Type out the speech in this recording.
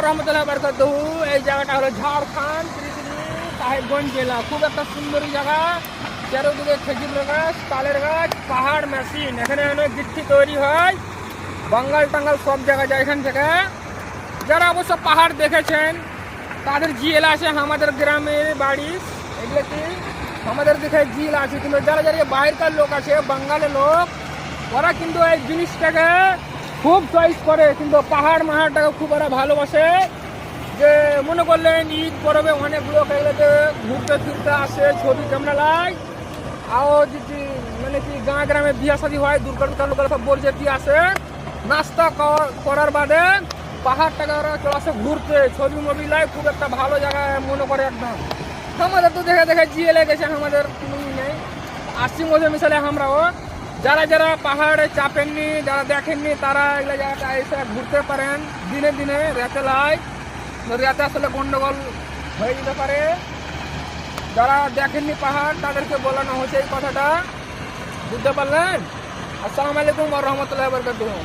রহমতুল্লাহ বারাকাতুহু। এই জায়গাটা হলো ঝাড়খণ্ড সাহেবগঞ্জ জেলা। খুব একটা সুন্দর জায়গা, চারিদিকে খেজুর গাছ, তালের গাছ, পাহাড় মেশিন। এখানে অনেক গিট্টি তৈরি হয়, বাঙ্গাল টাঙ্গাল সব জায়গা যায় এখান থেকে। যারা অবশ্য পাহাড় দেখেছেন তাদের ঝিল আছে, আমাদের গ্রামের বাড়ি এগুলো কি আমাদের দিকে ঝিল আছে। কিন্তু যারা যারা বাইরেকার লোক আছে, বাঙ্গালের লোক, ওরা কিন্তু এই জিনিসটাকে খুব চয়েস করে, কিন্তু পাহাড় মাহাড়টাকে খুব ওরা ভালোবাসে। যে মনে করলেন ঈদ পরবে অনেক লোক এগুলোতে ঘুরতে ফিরতে আসে, ছবি ক্যামেরা লাই। আর যদি মানে কি গাঁ গ্রামে বিয়া শাদী হয়, দুর্গা লোক সব বলছে কি আসে, নাস্তা করার বাদে পাহাড়টাকে ওরা চলে আসে ঘুরতে, ছবি মবি লাই। খুব একটা ভালো জায়গা মনে করে একদম। আমাদের তো দেখে দেখে জিয়ে লেগেছে, আমাদের কোনো নেই। আসছি মধ্যে মিশালে আমরাও। যারা যারা পাহাড়ে চাপেননি, যারা দেখেননি, তারা এগুলো জায়গাটা এসে ঘুরতে পারেন দিনে দিনে, রাতে লাই। রাতে আসলে গন্ডগোল হয়ে যেতে পারে। যারা দেখেননি পাহাড় তাদেরকে বলানো হচ্ছে এই কথাটা, বুঝতে পারলেন? আসসালামু আলাইকুম ওয়া রাহমাতুল্লাহি ওয়া বারাকাতুহু।